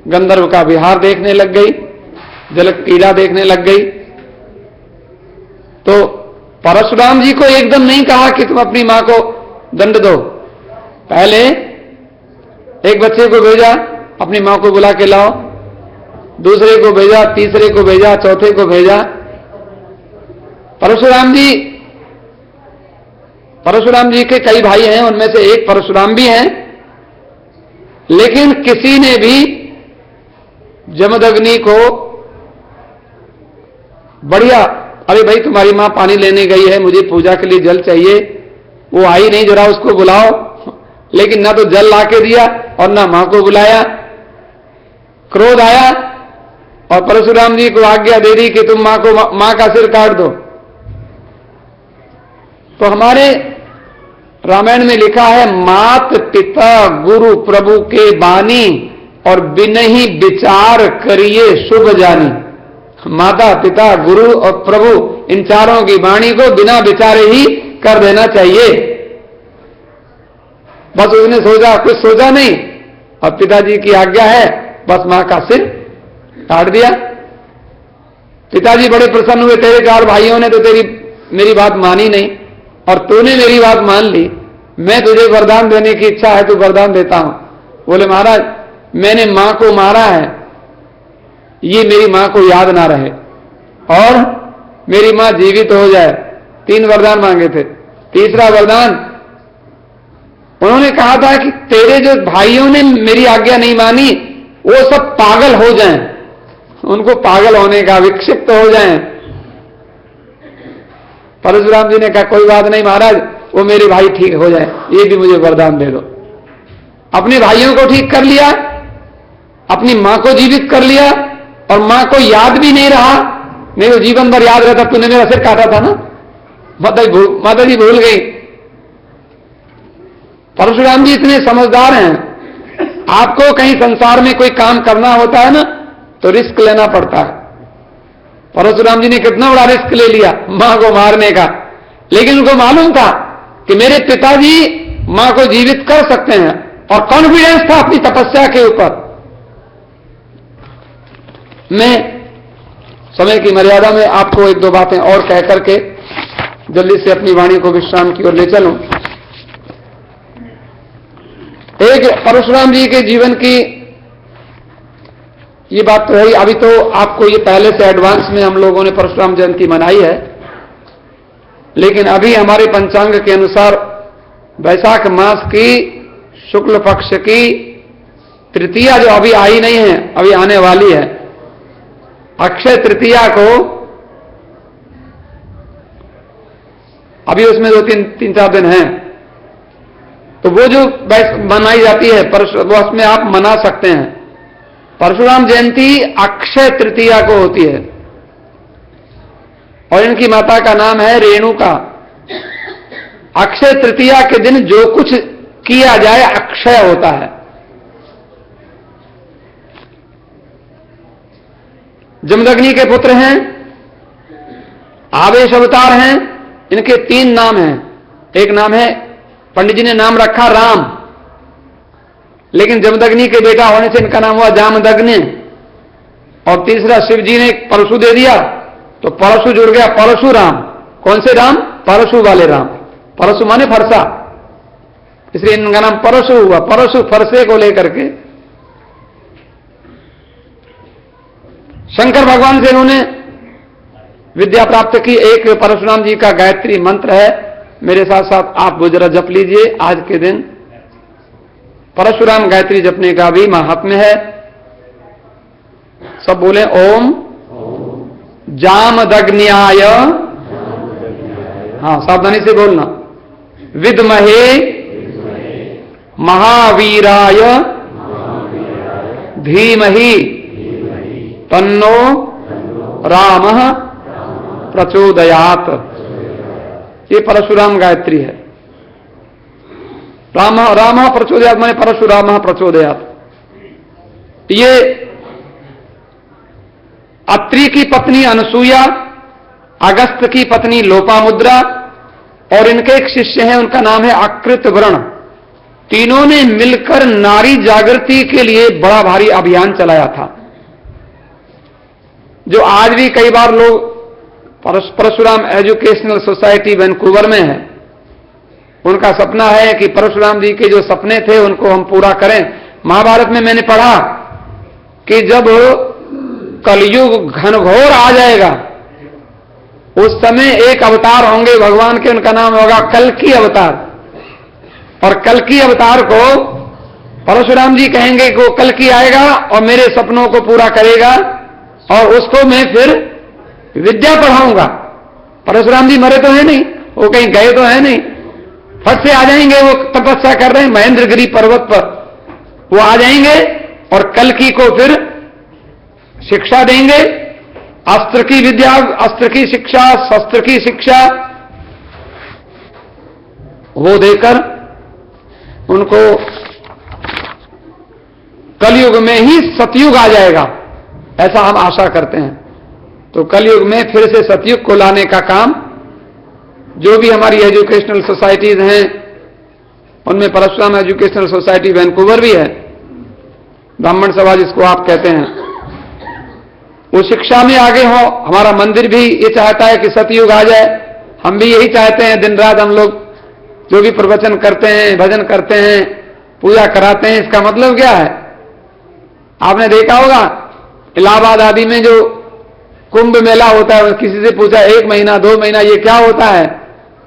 गंधर्व का विहार देखने लग गई, जल क्रीड़ा देखने लग गई। तो परशुराम जी को एकदम नहीं कहा कि तुम अपनी मां को दंड दो, पहले एक बच्चे को भेजा, अपनी मां को बुला के लाओ। दूसरे को भेजा, तीसरे को भेजा, चौथे को भेजा। परशुराम जी के कई भाई हैं, उनमें से एक परशुराम भी हैं, लेकिन किसी ने भी जमदग्नि को बढ़िया, अरे भाई तुम्हारी मां पानी लेने गई है, मुझे पूजा के लिए जल चाहिए, वो आई नहीं, जरा उसको बुलाओ। लेकिन ना तो जल लाके दिया और ना मां को बुलाया। क्रोध आया और परशुराम जी को आज्ञा दे दी कि तुम मां का सिर काट दो। तो हमारे रामायण में लिखा है, मात पिता गुरु प्रभु के बानी और बिनहि विचार करिए शुभ जानी। माता पिता गुरु और प्रभु, इन चारों की वाणी को बिना विचारे ही कर देना चाहिए। बस उसने सोचा, कुछ सोचा नहीं, और पिताजी की आज्ञा है, बस मां का सिर काट दिया। पिताजी बड़े प्रसन्न हुए, तेरे 4 भाइयों ने तो मेरी बात मानी नहीं और तूने मेरी बात मान ली, मैं तुझे वरदान देने की इच्छा है तो वरदान देता हूं। बोले महाराज, मैंने मां को मारा है, ये मेरी मां को याद ना रहे और मेरी मां जीवित हो जाए। 3 वरदान मांगे थे। तीसरा वरदान उन्होंने कहा था कि तेरे जो भाइयों ने मेरी आज्ञा नहीं मानी, वो सब पागल हो जाएं, उनको पागल होने का, विक्षिप्त हो जाएं। परशुराम जी ने कहा, कोई बात नहीं महाराज, वो मेरे भाई ठीक हो जाए, ये भी मुझे वरदान दे दो। अपने भाइयों को ठीक कर लिया, अपनी मां को जीवित कर लिया, और मां को याद भी नहीं रहा। नहीं तो जीवन भर याद रहता, तूने मेरा सिर काटा था ना, माता जी भूल गई। परशुराम जी इतने समझदार हैं। आपको कहीं संसार में कोई काम करना होता है ना, तो रिस्क लेना पड़ता है। परशुराम जी ने कितना बड़ा रिस्क ले लिया मां को मारने का, लेकिन उनको मालूम था कि मेरे पिताजी मां को जीवित कर सकते हैं, और कॉन्फिडेंस था अपनी तपस्या के ऊपर। मैं समय की मर्यादा में आपको 1-2 बातें और कह करके जल्दी से अपनी वाणी को विश्राम की ओर ले चलूं। एक परशुराम जी के जीवन की ये बात तो है, अभी तो आपको ये पहले से एडवांस में हम लोगों ने परशुराम जयंती मनाई है, लेकिन अभी हमारे पंचांग के अनुसार वैशाख मास की शुक्ल पक्ष की तृतीया, जो अभी आई नहीं है, अभी आने वाली है, अक्षय तृतीया को, अभी उसमें 2-3-4 दिन हैं, तो वो जो मनाई जाती है वो उसमें आप मना सकते हैं। परशुराम जयंती अक्षय तृतीया को होती है, और इनकी माता का नाम है रेणुका। अक्षय तृतीया के दिन जो कुछ किया जाए अक्षय होता है। जमदग्नि के पुत्र हैं, आवेश अवतार हैं, इनके 3 नाम हैं। एक नाम है, पंडित जी ने नाम रखा राम, लेकिन जमदग्नि के बेटा होने से इनका नाम हुआ जामदग्नि। और तीसरा शिव जी ने परशु दे दिया, तो परशु जुड़ गया परशुराम। कौन से राम? परशु वाले राम। परशु माने फरसा, इसलिए इनका नाम परशु हुआ। परशु फरसे को लेकर के शंकर भगवान से इन्होंने विद्या प्राप्त की। एक परशुराम जी का गायत्री मंत्र है, मेरे साथ साथ आप वो जरा जप लीजिए। आज के दिन परशुराम गायत्री जपने का भी महात्म्य है। सब बोले, ओम जामदग्न्याय, हाँ सावधानी से बोलना, विद्महे महावीराय धीमहि तन्नो रामः प्रचोदयात। ये परशुराम गायत्री है। राम प्रचोदयात माने परशुराम प्रचोदयात। ये अत्रि की पत्नी अनसुया, अगस्त की पत्नी लोपामुद्रा, और इनके एक शिष्य हैं, उनका नाम है अकृतवर्ण। तीनों ने मिलकर नारी जागृति के लिए बड़ा भारी अभियान चलाया था, जो आज भी कई बार लोग परशुराम एजुकेशनल सोसाइटी वैंकूवर में है, उनका सपना है कि परशुराम जी के जो सपने थे उनको हम पूरा करें। महाभारत में मैंने पढ़ा कि जब कलयुग घनघोर आ जाएगा, उस समय एक अवतार होंगे भगवान के, उनका नाम होगा कल्कि अवतार। और कल्कि अवतार को परशुराम जी कहेंगे कि वो कल्कि आएगा और मेरे सपनों को पूरा करेगा और उसको मैं फिर विद्या पढ़ाऊंगा। परशुराम जी मरे तो है नहीं, वो कहीं गए तो है नहीं, फट से आ जाएंगे। वो तपस्या कर रहे हैं महेंद्रगिरी पर्वत पर, वो आ जाएंगे और कल्कि को फिर शिक्षा देंगे, अस्त्र की विद्या, अस्त्र की शिक्षा, शस्त्र की शिक्षा वो देकर उनको कलयुग में ही सतयुग आ जाएगा, ऐसा हम आशा करते हैं। तो कलयुग में फिर से सतयुग को लाने का काम जो भी हमारी एजुकेशनल सोसाइटीज हैं, उनमें परशुराम एजुकेशनल सोसाइटी वैंकूवर भी है, ब्राह्मण सभा जिसको आप कहते हैं, वो शिक्षा में आगे हो। हमारा मंदिर भी ये चाहता है कि सतयुग आ जाए, हम भी यही चाहते हैं। दिन रात हम लोग जो भी प्रवचन करते हैं, भजन करते हैं, पूजा कराते हैं, इसका मतलब क्या है? आपने देखा होगा इलाहाबाद आदि में जो कुंभ मेला होता है, किसी से पूछा 1 महीना 2 महीना ये क्या होता है,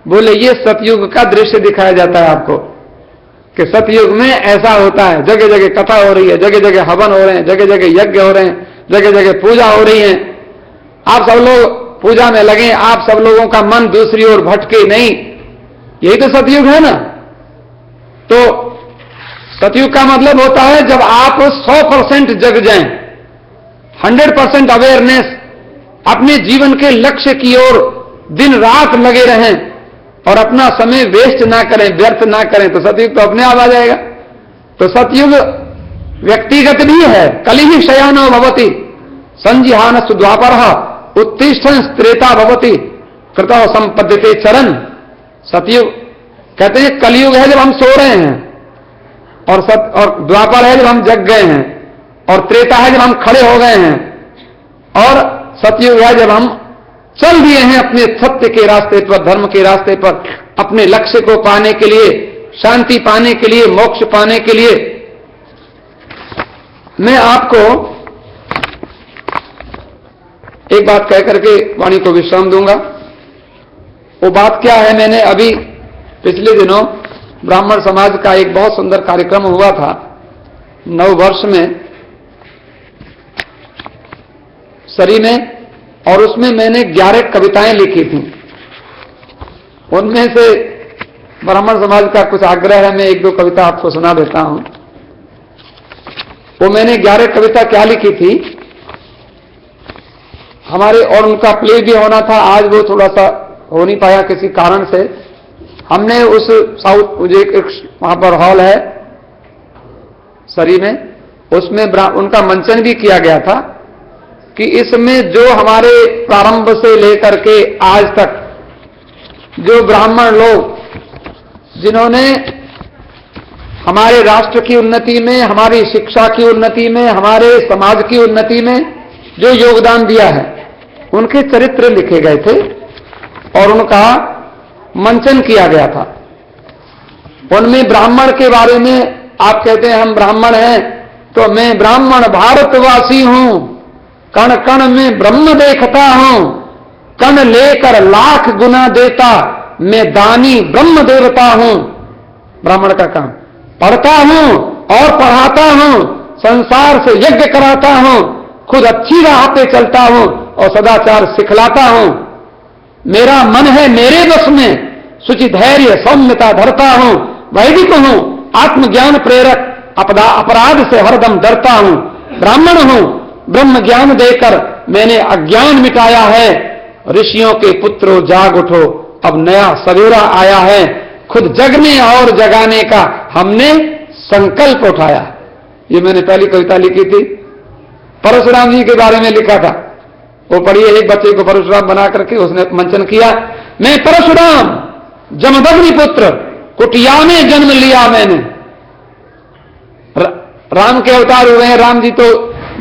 बोले ये सतयुग का दृश्य दिखाया जाता है आपको कि सतयुग में ऐसा होता है। जगह जगह कथा हो रही है, जगह जगह हवन हो रहे हैं, जगह जगह यज्ञ हो रहे हैं, जगह जगह पूजा हो रही है। आप सब लोग पूजा में लगे, आप सब लोगों का मन दूसरी ओर भटके नहीं, यही तो सतयुग है ना। तो सतयुग का मतलब होता है जब आप 100% जग जाएं, 100% अवेयरनेस, अपने जीवन के लक्ष्य की ओर दिन रात लगे रहें और अपना समय वेस्ट ना करें, व्यर्थ ना करें, तो सतयुग तो अपने आप आ जाएगा। तो सतयुग व्यक्तिगत भी है। कलि ही शयानो भवति संजिहान द्वापर उत्तिष्ठन् त्रेता भवति कृतौ संपद्यते चरण। सतयुग कहते हैं कलयुग है जब हम सो रहे हैं, और द्वापर है जब हम जग गए हैं, और त्रेता है जब हम खड़े हो गए हैं, और सतयुग है जब हम चल दिए हैं अपने सत्य के रास्ते पर, धर्म के रास्ते पर, अपने लक्ष्य को पाने के लिए, शांति पाने के लिए, मोक्ष पाने के लिए। मैं आपको एक बात कह करके वाणी को विश्राम दूंगा। वो बात क्या है, मैंने अभी पिछले दिनों ब्राह्मण समाज का एक बहुत सुंदर कार्यक्रम हुआ था नव वर्ष में सरी में, और उसमें मैंने 11 कविताएं लिखी थी। उनमें से ब्राह्मण समाज का कुछ आग्रह है, मैं 1-2 कविता आपको सुना देता हूं। वो मैंने 11 कविता क्या लिखी थी हमारे, और उनका प्ले भी होना था, आज वो थोड़ा सा हो नहीं पाया किसी कारण से। हमने उस साउथ एक वहां पर हॉल है सरी में, उसमें उनका मंचन भी किया गया था कि इसमें जो हमारे प्रारंभ से लेकर के आज तक जो ब्राह्मण लोग जिन्होंने हमारे राष्ट्र की उन्नति में, हमारी शिक्षा की उन्नति में, हमारे समाज की उन्नति में जो योगदान दिया है, उनके चरित्र लिखे गए थे और उनका मंचन किया गया था। उनमें ब्राह्मण के बारे में आप कहते हैं हम ब्राह्मण हैं, तो मैं ब्राह्मण भारतवासी हूं, कण कण में ब्रह्म देखता हूं, कण लेकर लाख गुना देता, मैं दानी ब्रह्म देवता हूं। ब्राह्मण का काम, पढ़ता हूं और पढ़ाता हूं, संसार से यज्ञ कराता हूं, खुद अच्छी राह पे चलता हूं और सदाचार सिखलाता हूं। मेरा मन है मेरे बस में, सुचि धैर्य सौम्यता धरता हूं, वैदिक हूं, आत्मज्ञान प्रेरक, अपराध से हरदम डरता हूं। ब्राह्मण हूं, ब्रह्म ज्ञान देकर मैंने अज्ञान मिटाया है। ऋषियों के पुत्रों जाग उठो, अब नया सवेरा आया है, खुद जगने और जगाने का हमने संकल्प उठाया। ये मैंने पहली कविता लिखी थी, परशुराम जी के बारे में लिखा था। वो पढ़िए, एक बच्चे को परशुराम बना करके उसने मंचन किया, मैं परशुराम जमदग्नि पुत्र, कुटिया में जन्म लिया मैंने। राम के अवतार हुए हैं, राम जी तो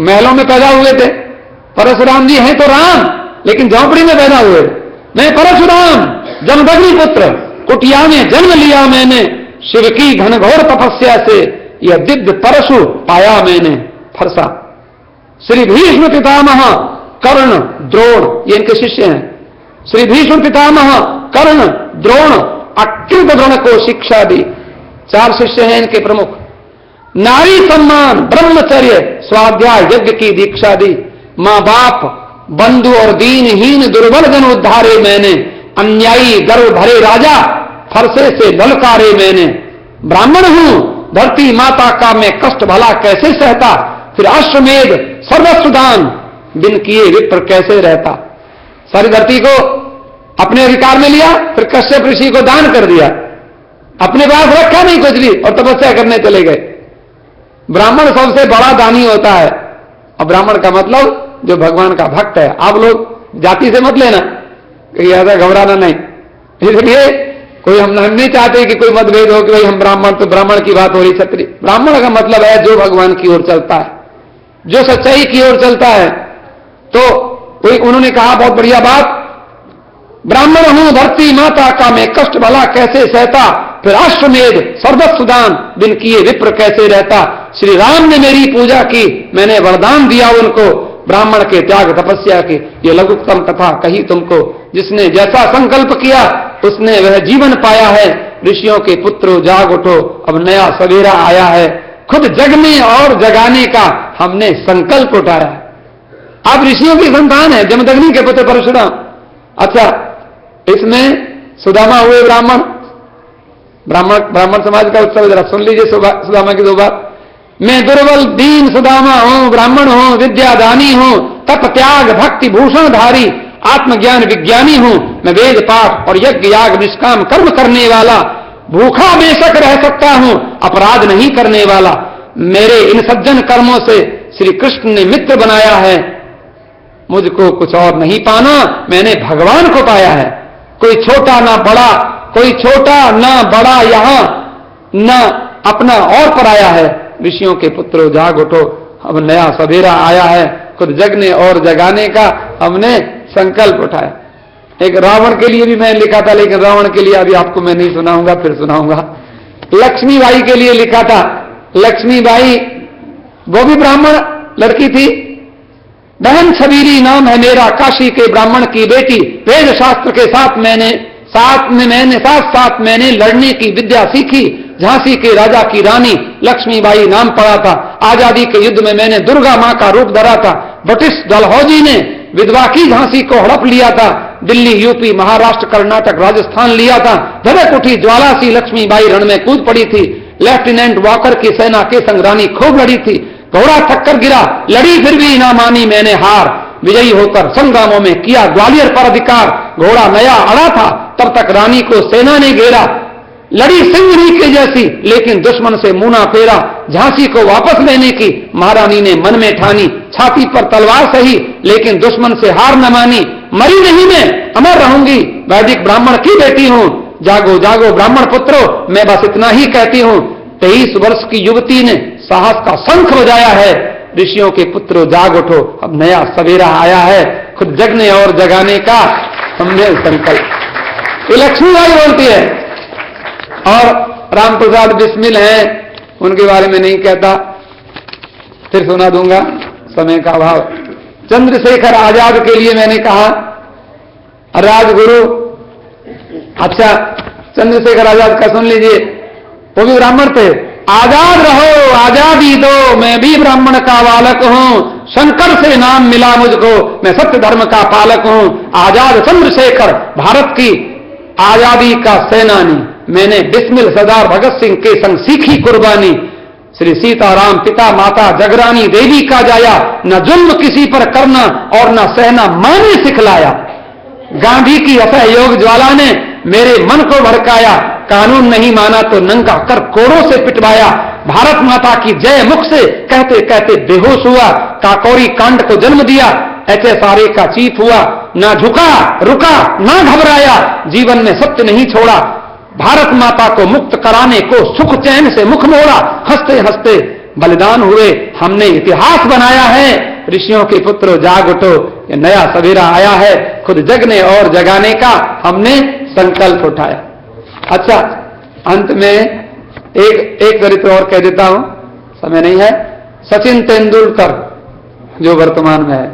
महलों में पैदा हुए थे, परशुराम जी हैं तो राम, लेकिन झोंपड़ी में पैदा हुए। मैं परशुराम जमदग्नि पुत्र, कुटिया में जन्म लिया मैंने, शिव की घनघोर तपस्या से यह दिव्य परशु पाया मैंने। फरसा श्री भीष्म पितामह, कर्ण, द्रोण, ये इनके शिष्य हैं। श्री भीष्म पितामह, कर्ण, द्रोण, अकृत द्रोण को शिक्षा दी। 4 शिष्य हैं इनके प्रमुख। नारी सम्मान, ब्रह्मचर्य, स्वाध्याय, यज्ञ की दीक्षा दी। मां बाप, बंधु और दीनहीन दुर्बल जन उद्धारे मैंने। अन्यायी गर्व भरे राजा, फरसे से ललकारे मैंने। ब्राह्मण हूं, धरती माता का मैं कष्ट भला कैसे सहता। फिर अश्वमेध, सर्वस्व दान, बिन किए विप्र कैसे रहता। सारी धरती को अपने अधिकार में लिया, फिर कश्यप ऋषि को दान कर दिया, अपने पास रखा नहीं कुछ भी, और तपस्या करने चले गए। ब्राह्मण सबसे बड़ा दानी होता है। और ब्राह्मण का मतलब जो भगवान का भक्त है। आप लोग जाति से मत लेना, कि ऐसा घबराना नहीं। इसलिए कोई हम नहीं चाहते कि कोई मतभेद हो कि भाई हम ब्राह्मण, तो ब्राह्मण की बात हो रही क्षत्रिय। ब्राह्मण का मतलब है जो भगवान की ओर चलता है, जो सच्चाई की ओर चलता है। तो कोई उन्होंने कहा बहुत बढ़िया बात, ब्राह्मण हूं, धरती माता का मैं कष्ट भला कैसे सहता। फिर अश्वमेध, सर्वस्व दान, बिन किए विप्र कैसे रहता। श्री राम ने मेरी पूजा की, मैंने वरदान दिया उनको, ब्राह्मण के त्याग तपस्या की। ये लघुत्तम कथा कही तुमको, जिसने जैसा संकल्प किया उसने वह जीवन पाया है। ऋषियों के पुत्रों जाग उठो, अब नया सवेरा आया है। खुद जगने और जगाने का हमने संकल्प उठाया है। आप ऋषियों की संतान है, जमदग्नि के पुत्र परशुराम। अच्छा, इसमें सुदामा हुए ब्राह्मण, ब्राह्मण समाज का उत्सव, जरा सुन लीजिए सुदामा की 2 बात। मैं दुर्बल दीन सुदामा हूं, ब्राह्मण हूं, विद्यादानी हूं, तप त्याग भक्ति भूषण धारी, आत्मज्ञान विज्ञानी हूं। मैं वेद पाठ और यज्ञ याग निष्काम कर्म करने वाला, भूखा बेशक रह सकता हूं, अपराध नहीं करने वाला। मेरे इन सज्जन कर्मों से श्री कृष्ण ने मित्र बनाया है। मुझको कुछ और नहीं पाना, मैंने भगवान को पाया है। कोई छोटा ना बड़ा, कोई छोटा ना बड़ा, यहां ना अपना और पराया है। ऋषियों के पुत्रों जाग उठो, अब नया सवेरा आया है। खुद जगने और जगाने का हमने संकल्प उठाया। एक रावण के लिए भी मैं लिखा था, लेकिन रावण के लिए अभी आपको मैं नहीं सुनाऊंगा, फिर सुनाऊंगा। लक्ष्मीबाई के लिए लिखा था। लक्ष्मीबाई वो भी ब्राह्मण लड़की थी। बहन छबीरी नाम है मेरा, काशी के ब्राह्मण की बेटी। वेद शास्त्र के साथ मैंने लड़ने की विद्या सीखी। झांसी के राजा की रानी लक्ष्मीबाई नाम पड़ा था। आजादी के युद्ध में मैंने दुर्गा मां का रूप धरा था। ब्रिटिश डलहौजी ने विधवा की झांसी को हड़प लिया था। दिल्ली, यूपी, महाराष्ट्र, कर्नाटक, राजस्थान लिया था। धड़क उठी ज्वाला सी लक्ष्मीबाई रण में कूद पड़ी थी। लेफ्टिनेंट वॉकर की सेना के संग रानी खूब लड़ी थी। घोड़ा थककर गिरा, लड़ी फिर भी ना मानी मैंने हार। विजयी होकर संग्रामों में किया ग्वालियर पर अधिकार। घोड़ा नया अड़ा था, तब तक रानी को सेना ने घेरा। लड़ी सिंहनी के जैसी, लेकिन दुश्मन से मुंह ना फेरा। झांसी को वापस लेने की महारानी ने मन में ठानी। छाती पर तलवार सही, लेकिन दुश्मन से हार न मानी। मरी नहीं मैं, अमर रहूंगी, वैदिक ब्राह्मण की बेटी हूं। जागो जागो ब्राह्मण पुत्रों, मैं बस इतना ही कहती हूं। 23 वर्ष की युवती ने साहस का शंख बजाया है। ऋषियों के पुत्रों जाग उठो, अब नया सवेरा आया है। खुद जगने और जगाने का हमने संकल्प। ये लक्ष्मीबाई बोलती है। और राम प्रसाद बिस्मिल हैं, उनके बारे में नहीं कहता, फिर सुना दूंगा, समय का अभाव। चंद्रशेखर आजाद के लिए मैंने कहा राजगुरु। अच्छा, चंद्रशेखर आजाद का सुन लीजिए, वो भी ब्राह्मण थे। आजाद रहो, आजादी दो, मैं भी ब्राह्मण का बालक हूं। शंकर से नाम मिला मुझको, मैं सत्य धर्म का पालक हूं। आजाद चंद्रशेखर, भारत की आजादी का सेनानी। मैंने बिस्मिल सरदार भगत सिंह के संग सीखी कुर्बानी। श्री सीताराम पिता माता जगरानी देवी का जाया। न जुल्म किसी पर करना और न सहना मां ने सिखलाया। गांधी की असहयोग ज्वाला ने मेरे मन को भड़काया। कानून नहीं माना तो नंगा कर कोड़ों से पिटवाया। भारत माता की जय मुख से कहते कहते बेहोश हुआ। काकोरी कांड को जन्म दिया, HSRA का चीफ हुआ। ना झुका रुका ना घबराया, जीवन में सत्य नहीं छोड़ा। भारत माता को मुक्त कराने को सुख चैन से मुख मोड़ा। हंसते हंसते बलिदान हुए, हमने इतिहास बनाया है। ऋषियों के पुत्रों जाग उठो, ये नया सवेरा आया है। खुद जगने और जगाने का हमने संकल्प उठाया। अच्छा, अंत में एक चरित्र और कह देता हूं, समय नहीं है। सचिन तेंदुलकर जो वर्तमान में है,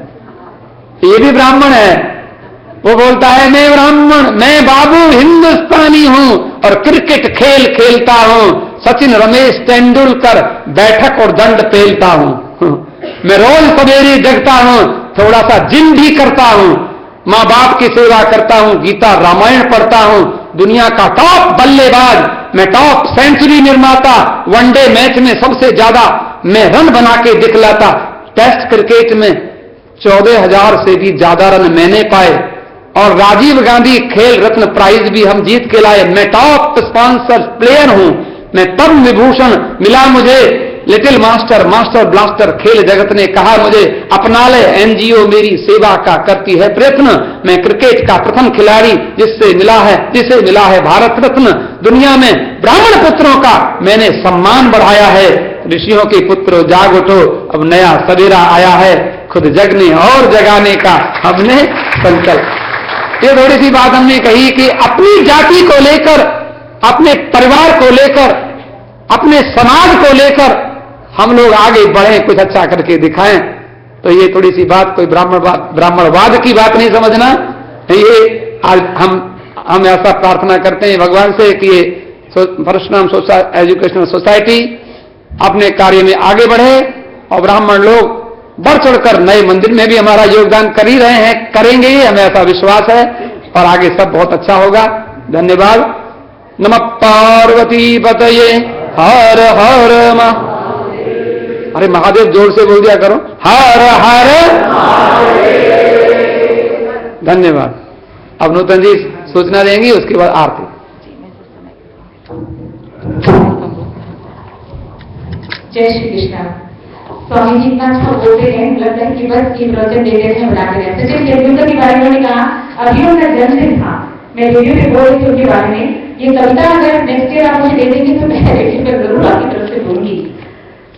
ये भी ब्राह्मण है। वो बोलता है मैं ब्राह्मण, मैं बाबू हिंदुस्तानी हूं और क्रिकेट खेल खेलता हूं, सचिन रमेश तेंदुलकर बैठक और दंड पेलता हूं, मैं रोज सवेरे जगता हूं, थोड़ा सा जिम भी करता हूं, मां बाप की सेवा करता हूं, गीता रामायण पढ़ता हूं, दुनिया का टॉप बल्लेबाज, मैं टॉप सेंचुरी निर्माता, वनडे मैच में सबसे ज्यादा मैं रन बना के दिखलाता, टेस्ट क्रिकेट में 14,000 से भी ज्यादा रन मैंने पाए और राजीव गांधी खेल रत्न प्राइज भी हम जीत के लाए, मैं टॉप स्पॉन्सर प्लेयर हूं, मैं पद्म विभूषण मिला मुझे, लिटिल मास्टर मास्टर ब्लास्टर खेल जगत ने कहा मुझे, अपना ले एनजीओ मेरी सेवा का करती है प्रयत्न, मैं क्रिकेट का प्रथम खिलाड़ी जिसे मिला है भारत रत्न, दुनिया में ब्राह्मण पुत्रों का मैंने सम्मान बढ़ाया है, ऋषियों के पुत्रों जाग उठो, अब नया सवेरा आया है, खुद जगने और जगाने का हमने संकल्प। ये थोड़ी सी बात हमने कही कि अपनी जाति को लेकर, अपने परिवार को लेकर, अपने समाज को लेकर हम लोग आगे बढ़ें, कुछ अच्छा करके दिखाएं। तो ये थोड़ी सी बात कोई ब्राह्मणवाद की बात नहीं समझना, ये आज हम ऐसा प्रार्थना करते हैं भगवान से कि ये परशुराम एजुकेशनल सोसाइटी अपने कार्य में आगे बढ़े और ब्राह्मण लोग बढ़ चढ़कर नए मंदिर में भी हमारा योगदान कर ही रहे हैं, करेंगे ही, हमें ऐसा विश्वास है और आगे सब बहुत अच्छा होगा। धन्यवाद। नमः पार्वती पतये हर हर अरे महादेव जोर से बोल दिया करो, हर हर। धन्यवाद। अब नूतन जी सूचना देंगी, उसके बाद आरती। जय श्री कृष्ण। स्वामी जी इतना अच्छा बोलते हैं, लगता है कि बस ये प्रवचन देते हैं बनाते रहते हैं। सचिन तेंदुलकर के बारे में उन्होंने कहा, अभी उनका जन्मदिन था, मैं रेडियो पे बोल रही थी उनके बारे में, ये कविता अगर नेक्स्ट ईयर आप मुझे दे देंगे तो मैं रेडियो पर जरूर आपकी तरफ से बोलूंगी।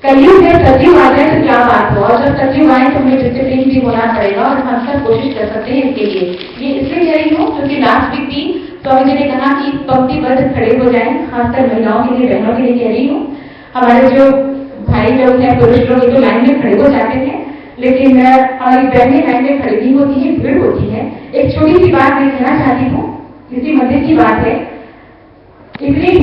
कलयुग है, सतयुग आ जाए तो क्या बात हो, और जब सतयुग आए तो हमें डिसिप्लिन भी होना पड़ेगा और हम सब कोशिश कर सकते हैं इसके लिए। ये इसलिए कह रही हूँ क्योंकि लास्ट वीक भी स्वामी जी ने कहा कि पंक्तिबद्ध खड़े हो जाएं, खासकर महिलाओं के लिए, बहनों के लिए कह रही हूँ। हमारे जो भाई लोग हैं, पुरुष लोग, ये तो लाइन में खड़े हो जाते हैं, लेकिन हमारी बहनें लाइन में खड़ी नहीं होती है, भीड़ होती है। एक छोटी सी बात मैं कहना चाहती हूँ, इसी मंदिर की बात है। इतनी